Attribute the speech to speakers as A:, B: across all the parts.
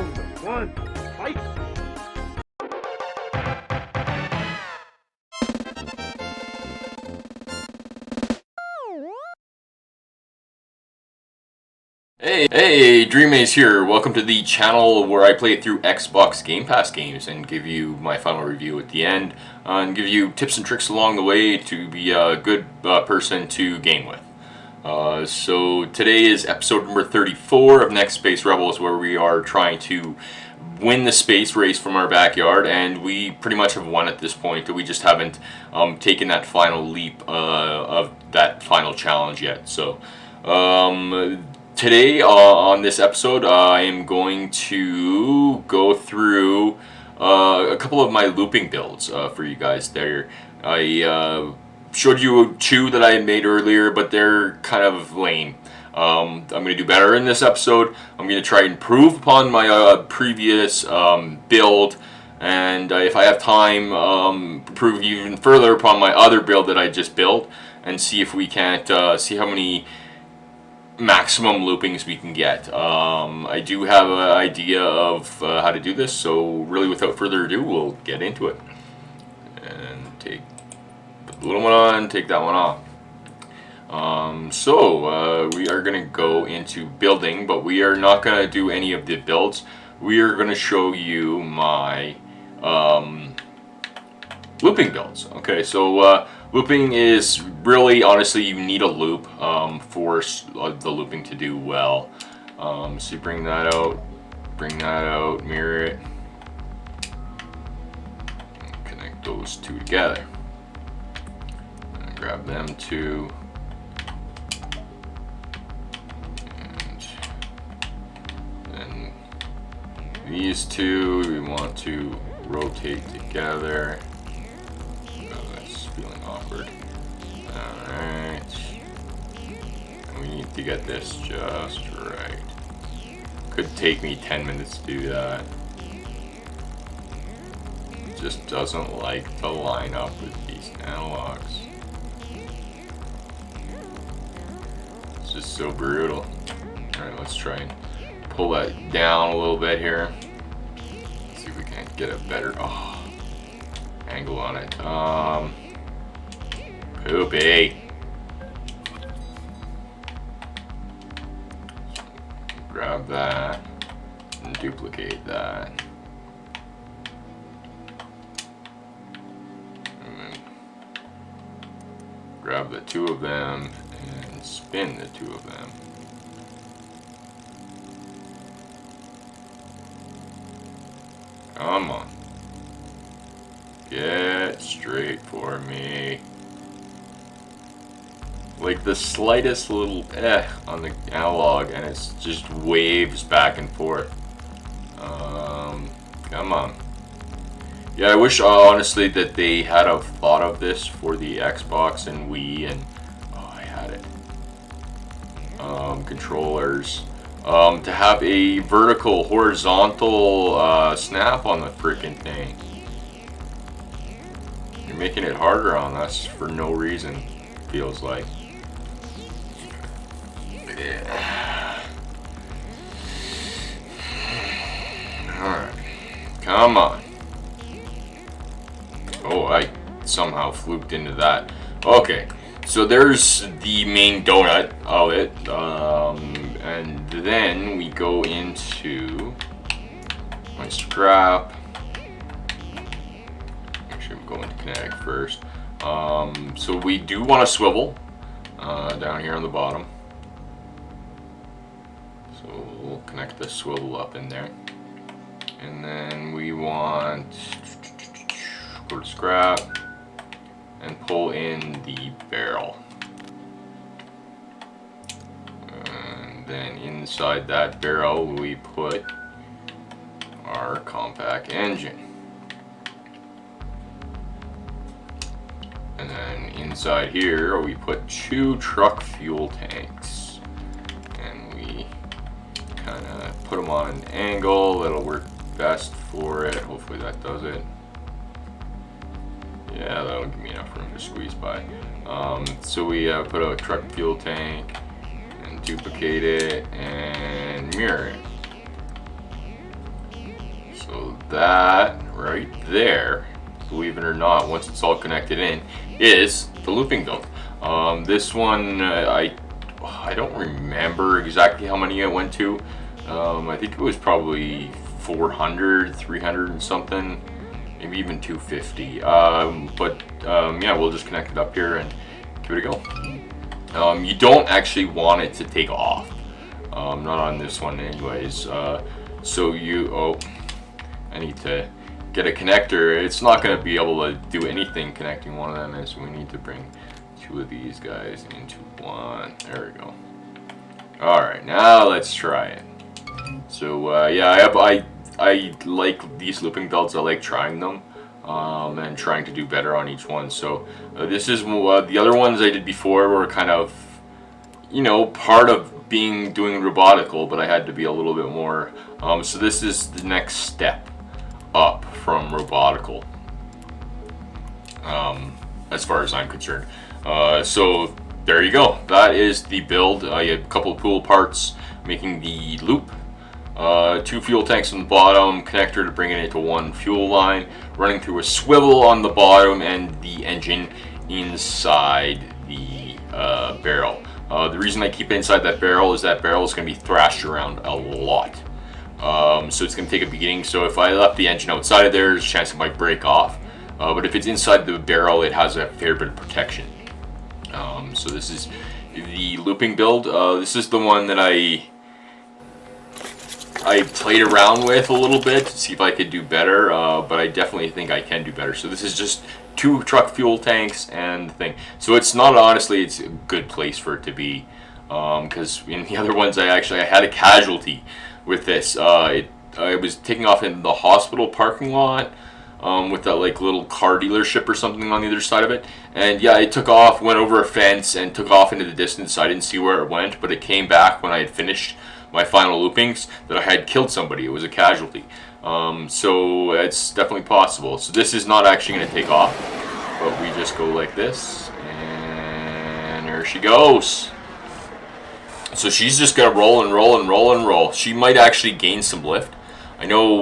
A: Round one, fight!
B: Hey, Dreamaze here. Welcome to the channel where I play through Xbox Game Pass games and give you my final review at the end and give you tips and tricks along the way to be a good person to game with. So today is episode number 34 of Next Space Rebels, where we are trying to win the space race from our backyard, and we pretty much have won at this point. We just haven't taken that final leap of that final challenge yet. So today on this episode, I am going to go through a couple of my looping builds for you guys there. I showed you two that I had made earlier, but they're kind of lame. I'm going to do better in this episode. I'm going to try and improve upon my previous build, and if I have time, improve even further upon my other build that I just built, and see if we can't see how many maximum loopings we can get. I do have an idea of how to do this, so really without further ado, we'll get into it. And put the little one on, take that one off. We are going to go into building, but we are not going to do any of the builds. We are going to show you my looping builds. Okay, so looping is really, honestly, you need a loop for the looping to do well. So you bring that out, mirror it, and connect those two together. And grab them two. These two we want to rotate together. Oh, that's feeling awkward. Alright. We need to get this just right. Could take me 10 minutes to do that. It just doesn't like to line up with these analogs. It's just so brutal. Alright, let's try and pull that down a little bit here. See if we can't get a better angle on it. Poopy. Grab that and duplicate that. And then grab the two of them and spin the two of them. Come on. Get straight for me. Like the slightest little on the analog, and it's just waves back and forth. Come on. Yeah, I wish honestly that they had a thought of this for the Xbox and Wii, and I had it. Controllers. To have a vertical, horizontal snap on the freaking thing. You're making it harder on us for no reason, feels like. Yeah. Alright. Come on. Oh, I somehow fluked into that. Okay. So there's the main donut of it, and then we go into my scrap. Actually, I'm going to kinetic first. So we do want a swivel down here on the bottom. So we'll connect the swivel up in there, and then we want go to scrap and pull in the barrel. And then inside that barrel we put our compact engine. And then inside here we put two truck fuel tanks. And we kind of put them on an angle that'll work best for it. Hopefully that does it. Yeah, that'll give me enough room to squeeze by. So we put a truck fuel tank and duplicate it and mirror it. So that right there, believe it or not, once it's all connected in, is the looping build. This one, I don't remember exactly how many I went to. I think it was probably 400, 300 and something, maybe even 250. Yeah, we'll just connect it up here and give it a go. You don't actually want it to take off. Not on this one anyways. I need to get a connector. It's not going to be able to do anything connecting one of them, as we need to bring two of these guys into one. There we go. Alright, now let's try it. So yeah, I like these looping belts. I like trying them and trying to do better on each one. So this is the other ones I did before were kind of, you know, part of doing robotical, but I had to be a little bit more. So this is the next step up from robotical, as far as I'm concerned. So there you go. That is the build. You have a couple of pool parts making the loop. 2 fuel tanks on the bottom, connector to bring it into one fuel line, running through a swivel on the bottom, and the engine inside the barrel. The reason I keep it inside that barrel is going to be thrashed around a lot. So it's going to take a beginning. So if I left the engine outside of there, there's a chance it might break off. But if it's inside the barrel, it has a fair bit of protection. So this is the looping build. This is the one that I played around with a little bit to see if I could do better, but I definitely think I can do better. So this is just 2 truck fuel tanks and the thing. So it's not, honestly, it's a good place for it to be, because in the other ones I had a casualty with this. I was taking off in the hospital parking lot with that like little car dealership or something on the other side of it, and yeah, it took off, went over a fence and took off into the distance. I didn't see where it went, but it came back when I had finished my final loopings that I had killed somebody. It was a casualty. So it's definitely possible. So this is not actually going to take off, but we just go like this, and there she goes. So she's just going to roll and roll and roll and roll. She might actually gain some lift. I know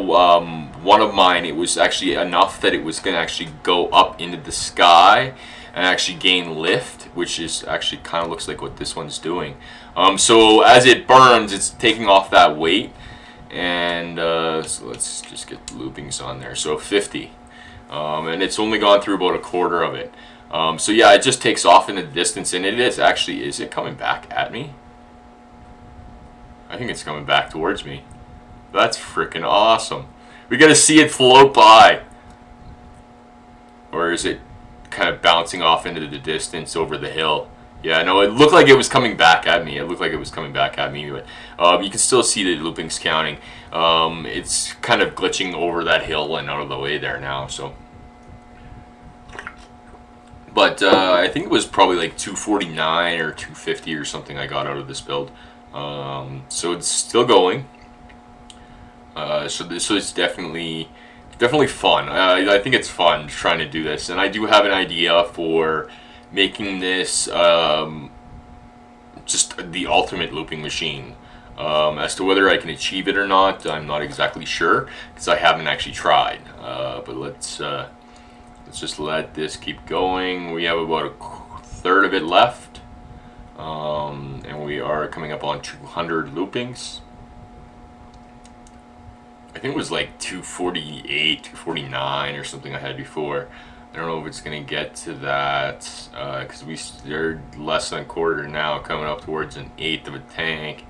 B: one of mine, it was actually enough that it was going to actually go up into the sky and actually gain lift, which is actually kind of looks like what this one's doing. So as it burns, it's taking off that weight, and so let's just get the loopings on there. So 50, and it's only gone through about a quarter of it. So yeah, it just takes off in the distance, and it is actually, is it coming back at me? I think it's coming back towards me. That's freaking awesome. We got to see it float by, or is it kind of bouncing off into the distance over the hill? Yeah, no, it looked like it was coming back at me. But you can still see the loopings counting. It's kind of glitching over that hill and out of the way there now. So, but I think it was probably like 249 or 250 or something I got out of this build. So it's still going. So this is definitely fun. I think it's fun trying to do this, and I do have an idea for making this just the ultimate looping machine. As to whether I can achieve it or not, I'm not exactly sure because I haven't actually tried. But let's just let this keep going. We have about a third of it left, and we are coming up on 200 loopings. I think it was like 248, 249 or something I had before. I don't know if it's going to get to that, because they're less than a quarter now, coming up towards an eighth of a tank.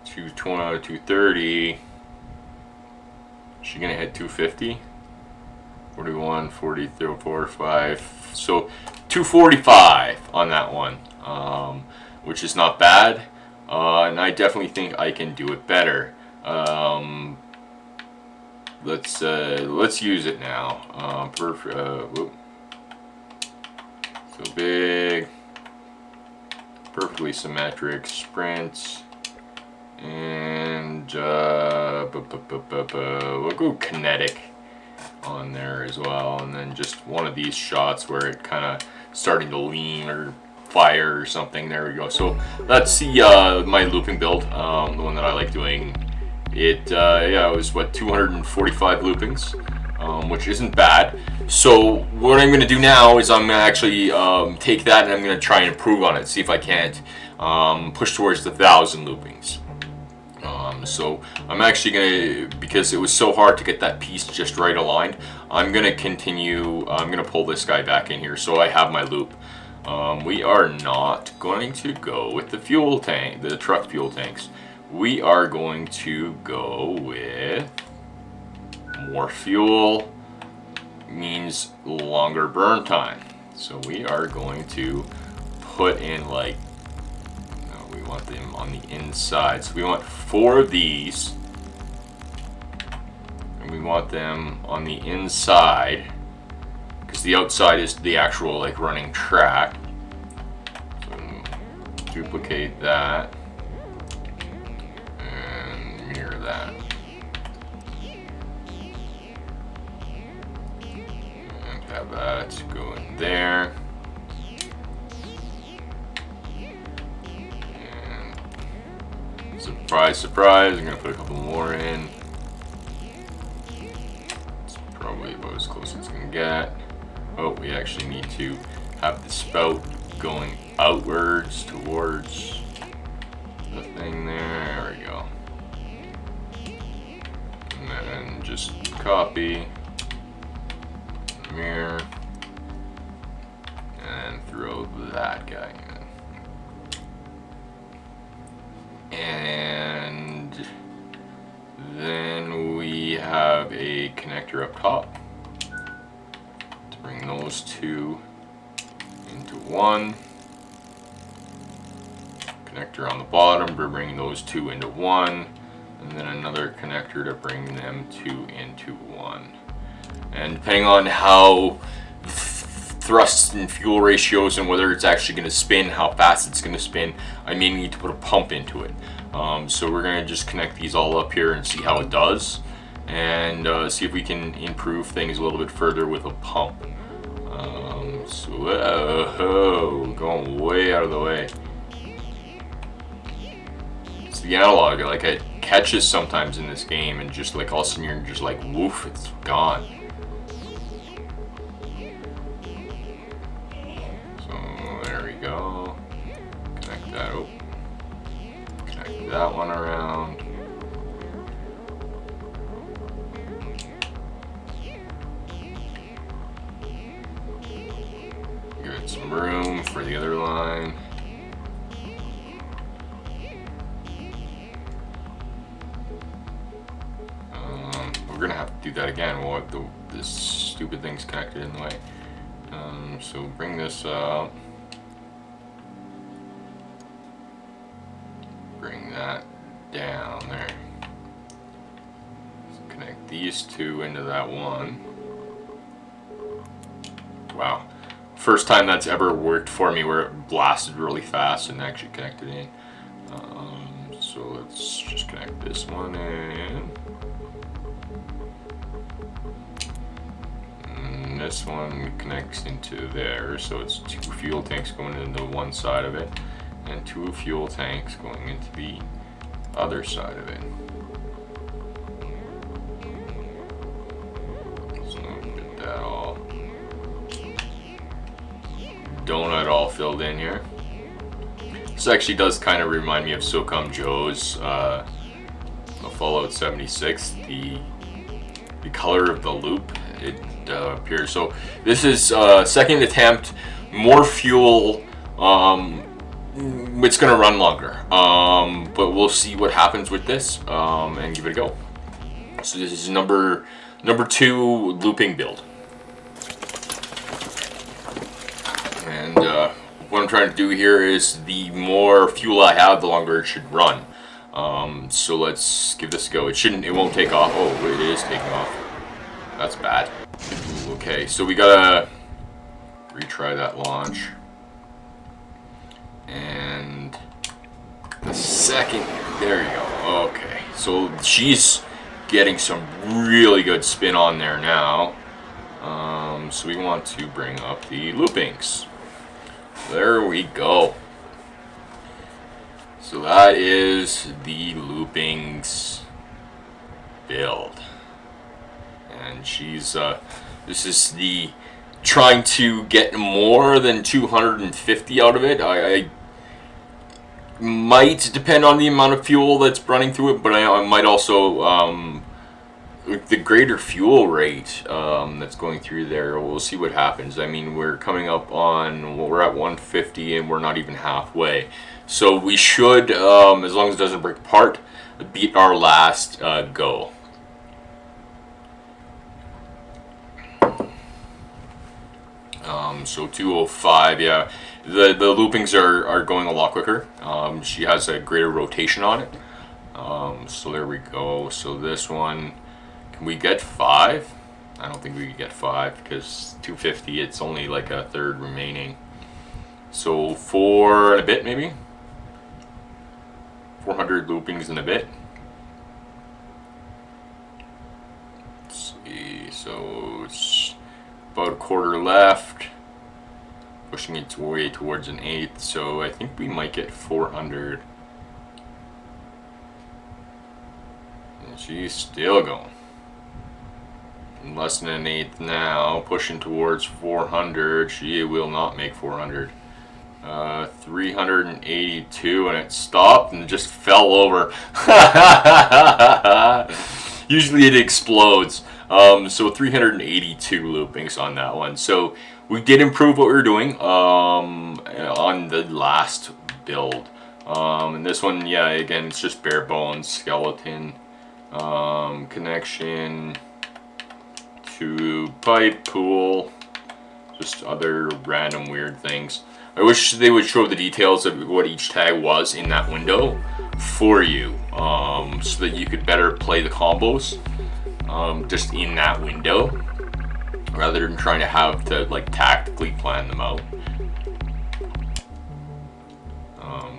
B: 220, 230. Is she going to hit 250? 41, 43, 45. So 245 on that one, which is not bad. And I definitely think I can do it better. Let's use it now. So big, perfectly symmetric sprints, and we'll go kinetic on there as well, and then just one of these shots where it kind of starting to lean or fire or something. There we go. So that's the my looping build, the one that I like doing Yeah, it was what, 245 loopings, which isn't bad. So what I'm going to do now is I'm going to actually take that and I'm going to try and improve on it, see if I can't push towards the 1,000 loopings. So I'm actually going to, because it was so hard to get that piece just right aligned, I'm going to continue, I'm going to pull this guy back in here so I have my loop. We are not going to go with the fuel tank, the truck fuel tanks. We are going to go with more fuel means longer burn time. So we are going to put in like, we want them on the inside. So we want 4 of these, and we want them on the inside because the outside is the actual like running track. So duplicate that and mirror that. And have that go in there. Surprise, surprise, I'm going to put a couple more in. It's probably about as close as it's going to get. Oh, we actually need to have the spout going outwards towards the thing there. There we go. And then just copy, mirror, and throw that guy in. And then we have a connector up top to bring those 2 into one. Connector on the bottom to bring those 2 into one. And then another connector to bring them 2 into one. And depending on how thrust and fuel ratios and whether it's actually going to spin, how fast it's going to spin, I may need to put a pump into it. So we're going to just connect these all up here and see how it does, and see if we can improve things a little bit further with a pump. Going way out of the way. It's the analog, like it catches sometimes in this game and just like all of a sudden you're just like woof, it's gone. Go. Connect that. Oh. Connect that one around. Give it some room for the other line. We're gonna have to do that again. Well, this stupid thing's connected in the way. So bring this up. Bring that down there. So connect these 2 into that one. Wow. First time that's ever worked for me where it blasted really fast and actually connected in. So let's just connect this one in. And this one connects into there, so it's 2 fuel tanks going into one side of it, and 2 fuel tanks going into the other side of it. So get that all donut all filled in here. This actually does kind of remind me of SOCOM Joe's Fallout 76. The color of the loop, it appears. So this is second attempt, more fuel. It's gonna run longer, but we'll see what happens with this and give it a go. So this is number 2 looping build, and what I'm trying to do here is the more fuel I have, the longer it should run. So let's give this a go. It won't take off. Oh, it is taking off. That's bad. Okay, so we gotta retry that launch. And the second, there you go. Okay, so she's getting some really good spin on there now. So we want to bring up the loopings. There we go. So that is the loopings build. And she's, this is the trying to get more than 250 out of it. I might depend on the amount of fuel that's running through it, but I might also, with the greater fuel rate that's going through there, we'll see what happens. I mean, we're coming up on, well, we're at 150 and we're not even halfway. So we should, as long as it doesn't break apart, beat our last go. So 205, yeah. The loopings are going a lot quicker. She has a greater rotation on it. So there we go. So this one, can we get 5? I don't think we can get 5 because 250, it's only like a third remaining. So 4 and a bit maybe? 400 loopings in a bit. Let's see, so it's about a quarter left. Pushing its way towards an 1/8, so I think we might get 400. And she's still going. Less than an 1/8 now, pushing towards 400. She will not make 400. 382, and it stopped and just fell over. Usually it explodes. So 382 loopings on that one. So we did improve what we were doing on the last build. And this one, yeah, again, it's just bare bones, skeleton, connection to pipe, pool, just other random weird things. I wish they would show the details of what each tag was in that window for you, so that you could better play the combos just in that window, rather than trying to have to like tactically plan them out.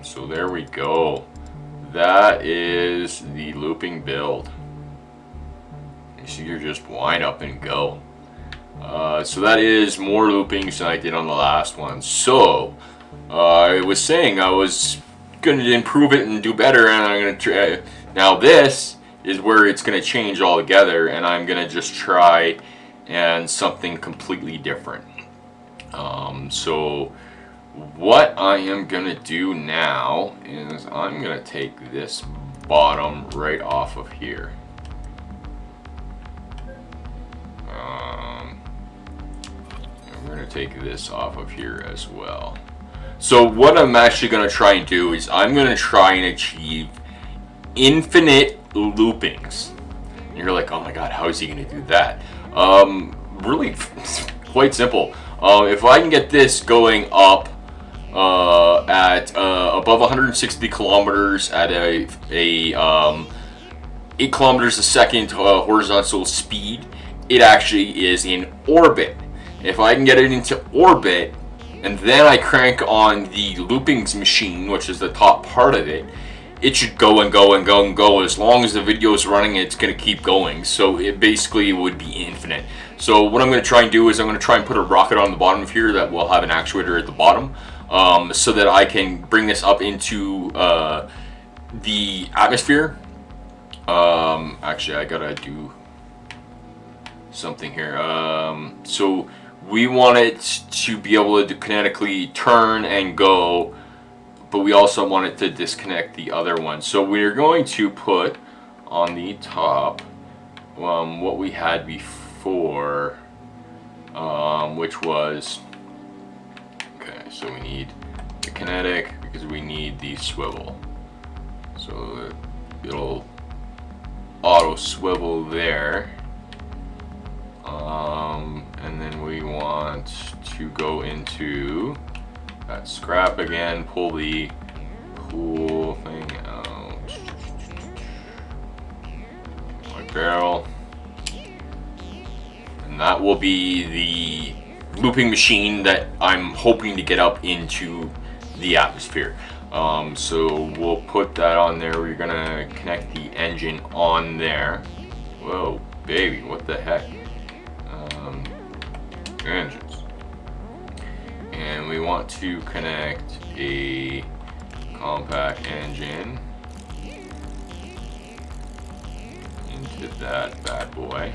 B: So there we go. That is the looping build. You see, you're just wind up and go. So that is more loopings than I did on the last one. So I was saying I was going to improve it and do better, and I'm going to try. Now this is where it's going to change altogether, and I'm going to just try and something completely different. So what I am going to do now is I'm going to take this bottom right off of here. We're going to take this off of here as well. So what I'm actually going to try and do is I'm going to try and achieve infinite loopings. And you're like, oh my god, how is he going to do that? Really quite simple. If I can get this going up at above 160 kilometers at a 8 kilometers a second horizontal speed, it actually is in orbit. If I can get it into orbit, and then I crank on the loopings machine, which is the top part of it, it should go and go and go and go. As long as the video is running, it's going to keep going. So it basically would be infinite. So what I'm going to try and do is I'm going to try and put a rocket on the bottom of here that will have an actuator at the bottom, so that I can bring this up into the atmosphere. Actually, I gotta do something here. So we want it to be able to kinetically turn and go, but we also want it to disconnect the other one. So we're going to put on the top what we had before, which was, okay, so we need the kinetic because we need the swivel. So it'll auto swivel there. And then we want to go into that scrap again, pull the pool thing out. My barrel. And that will be the looping machine that I'm hoping to get up into the atmosphere. So we'll put that on there. We're gonna connect the engine on there. Whoa, baby, what the heck? Engines. And we want to connect a compact engine into that bad boy.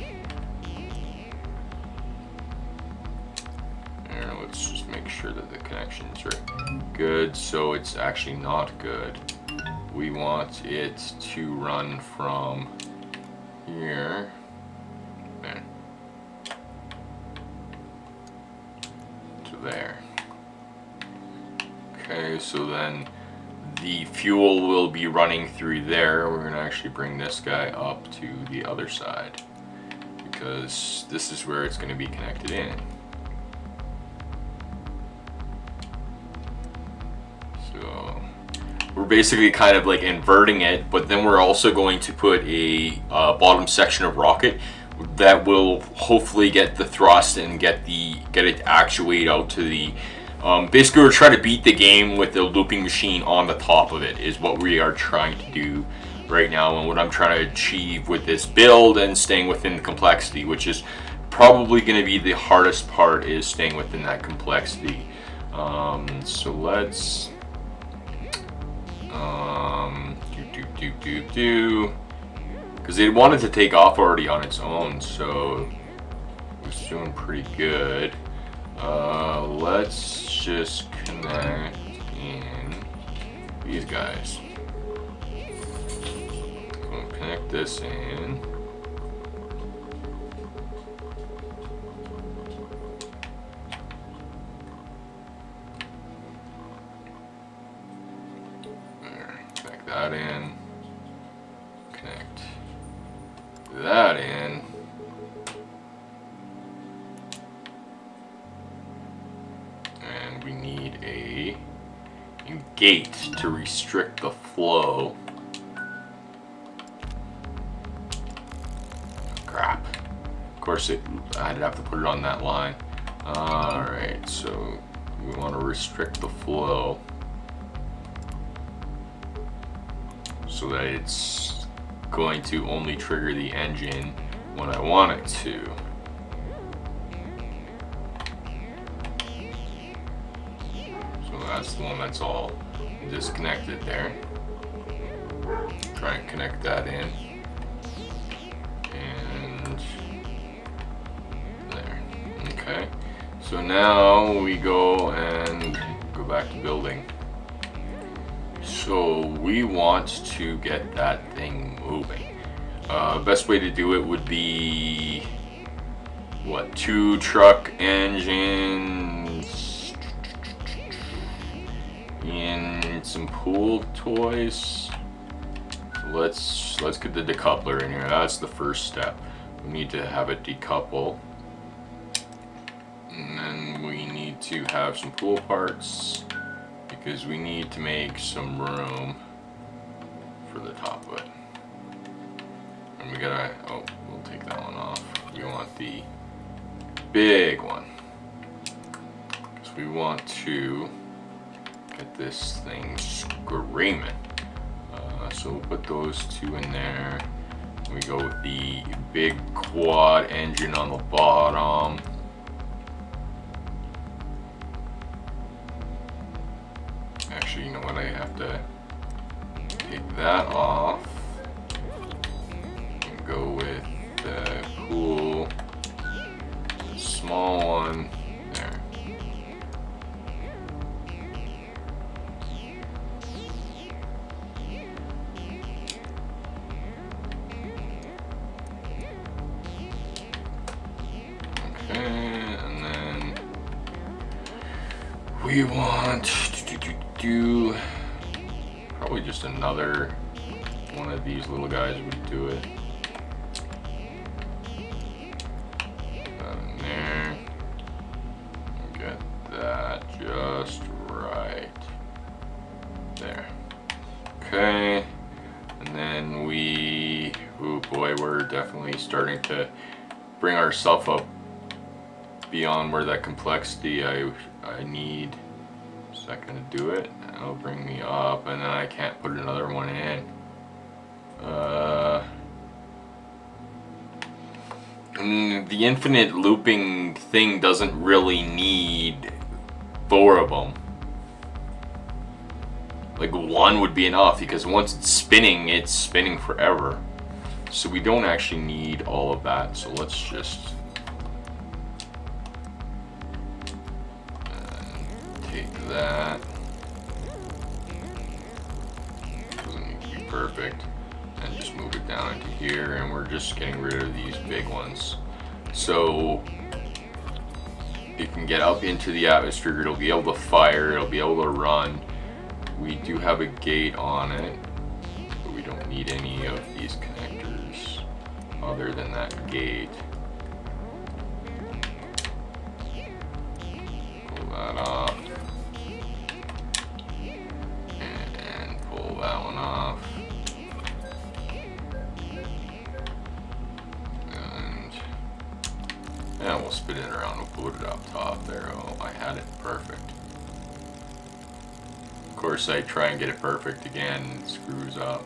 B: And let's just make sure that the connections are good. So it's actually not good. We want it to run from here, there, to there. Okay, so then the fuel will be running through there. We're gonna actually bring this guy up to the other side because this is where it's gonna be connected in. So we're basically kind of like inverting it, but then we're also going to put a bottom section of rocket that will hopefully get the thrust and get it actuate out to the basically we're trying to beat the game with the looping machine on the top of it is what we are trying to do right now, and what I'm trying to achieve with this build and staying within the complexity, which is probably going to be the hardest part, is staying within that complexity. So let's because it wanted to take off already on its own, so it was doing pretty good. Let's just connect in these guys. We'll connect this in. There, connect that in. Connect that in. And we need a gate to restrict the flow. Crap. Of course, I'd have to put it on that line. Alright, so we want to restrict the flow so that it's going to only trigger the engine when I want it to. So that's the one that's all disconnected there. Try and connect that in. And there. Okay. So now we go and go back to building. So we want to get that thing moving. Best way to do it would be what, 2 truck engines and some pool toys. Let's get the decoupler in here. That's the first step. We need to have it decouple, and then we need to have some pool parts because we need to make some room for the top of it. And we gotta, oh, we'll take that one off. We want the big one because we want to get this thing screaming. So we'll put those 2 in there. We go with the big quad engine on the bottom. Actually, you know what? I have to take that off and go with the pool, the small one there. And then we want to do probably just another one of these little guys would do it. In there. Get that just right there. Okay. And then we, oh boy, we're definitely starting to bring ourselves up beyond where that complexity I need. Is that gonna do it? That'll bring me up, and then I can't put another one in. The infinite looping thing doesn't really need 4 of them. Like 1 would be enough because once it's spinning forever. So we don't actually need all of that. So let's just take that. Doesn't need to be perfect. And just move it down into here, and we're just getting rid of these big ones. So it can get up into the atmosphere, it'll be able to fire, it'll be able to run. We do have a gate on it, but we don't need any of these connectors other than that gate. Pull that off. And pull that one off. And we'll spin it around, we'll put it up top there. Oh, I had it perfect. Of course, I try and get it perfect again, and it screws up.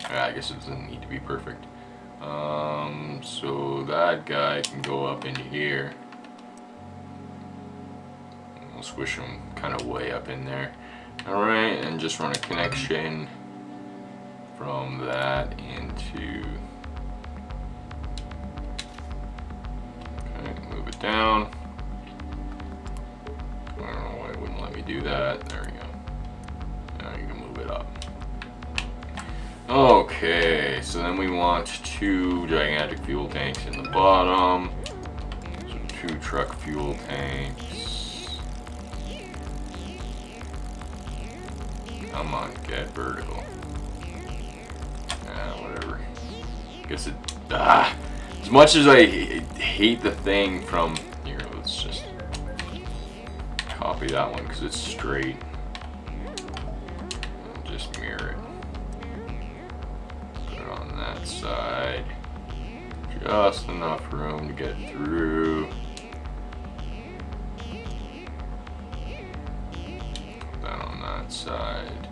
B: I guess it doesn't need to be perfect. So that guy can go up into here. We'll squish him kind of way up in there. Alright, and just run a connection from that into... Move it down. I don't know why it wouldn't let me do that. There we go. Now you can move it up. Okay, so then we want 2 gigantic fuel tanks in the bottom. So 2 truck fuel tanks. Come on, get vertical. Whatever. Guess it... As much as I hate the thing from here, let's just copy that one because it's straight. And just mirror it. Put it on that side. Just enough room to get through. Put that on that side.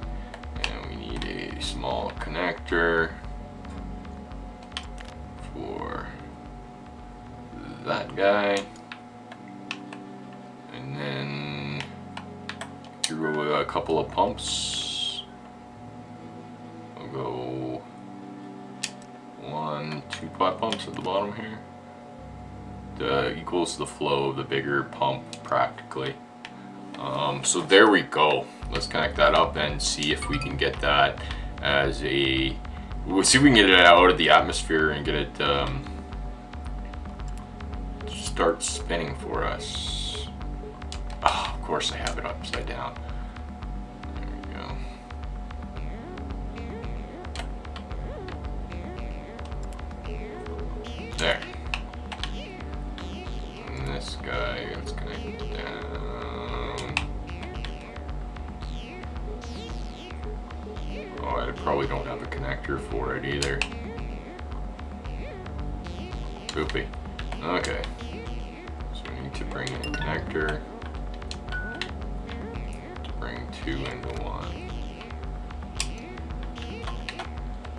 B: And we need a small connector for that guy, and then through a couple of pumps. We'll go 1, 2 pot pumps at the bottom here. Equals the flow of the bigger pump practically. So there we go. Let's connect that up and see if we can get that as a... We'll see if we can get it out of the atmosphere and get it start spinning for us. Oh, of course I have it upside down. There we go. There. And this guy, let's connect it down. Oh, I probably don't have a connector for it either. Poopy. Okay. So we need to bring in a connector to bring 2 into 1.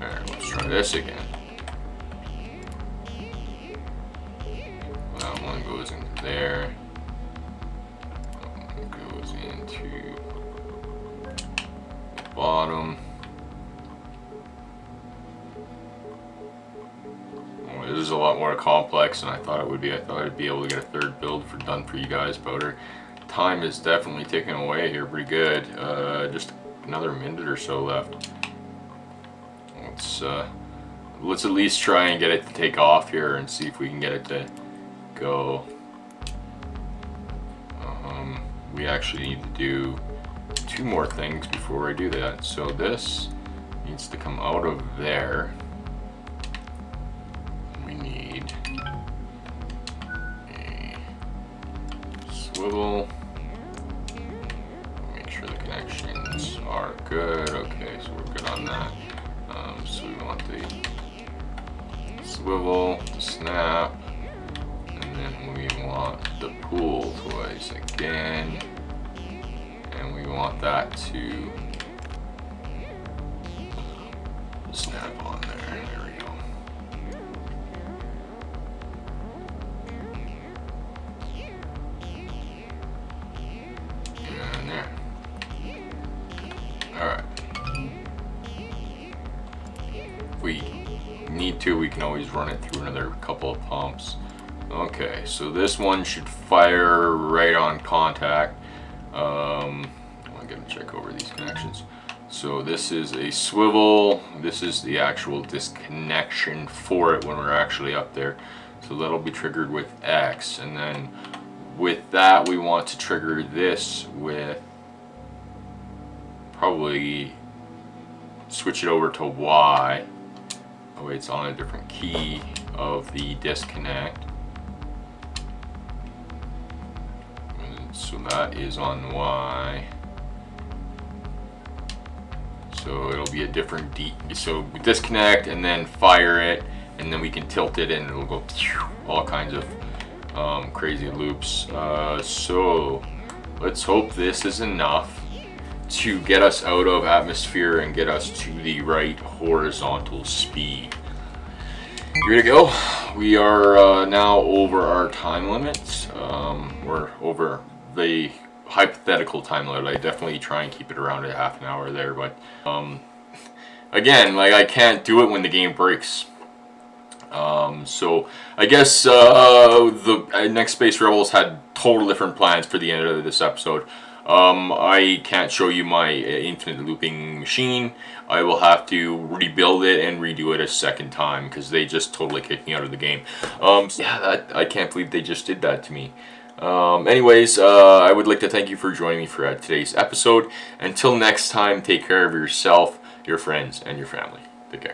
B: Alright, let's try this again. That one goes into there. That one goes into the bottom. This is a lot more complex than I thought it would be. I thought I'd be able to get a third build done for you guys, but our time is definitely ticking away here pretty good. Just another minute or so left. Let's at least try and get it to take off here and see if we can get it to go. We actually need to do 2 more things before I do that. So this needs to come out of there. We need a swivel. Make sure the connections are good. Okay, so we're good on that. So we want the swivel to snap, and then we want the pull twice again, and we want that to snap on there. There we go. And there. Alright. if we need to, we can always run it through another couple of pumps. Okay, so this one should fire right on contact. I'm gonna check over these connections. So this is a swivel. This is the actual disconnection for it when we're actually up there. So that'll be triggered with X, and then with that we want to trigger this with probably switch it over to Y. Oh wait, it's on a different key of the disconnect. So that is on Y. So it'll be a different so disconnect and then fire it, and then we can tilt it and it'll go all kinds of crazy loops. So let's hope this is enough to get us out of atmosphere and get us to the right horizontal speed. Here we go. We are now over our time limits. We're over the hypothetical time limit. I definitely try and keep it around a half an hour there, but again, like, I can't do it when the game breaks. So I guess the Next Space Rebels had total different plans for the end of this episode. I can't show you my infinite looping machine. I will have to rebuild it and redo it a second time because they just totally kicked me out of the game. Yeah, I can't believe they just did that to me. Anyways, I would like to thank you for joining me for today's episode. Until next time, take care of yourself, your friends, and your family.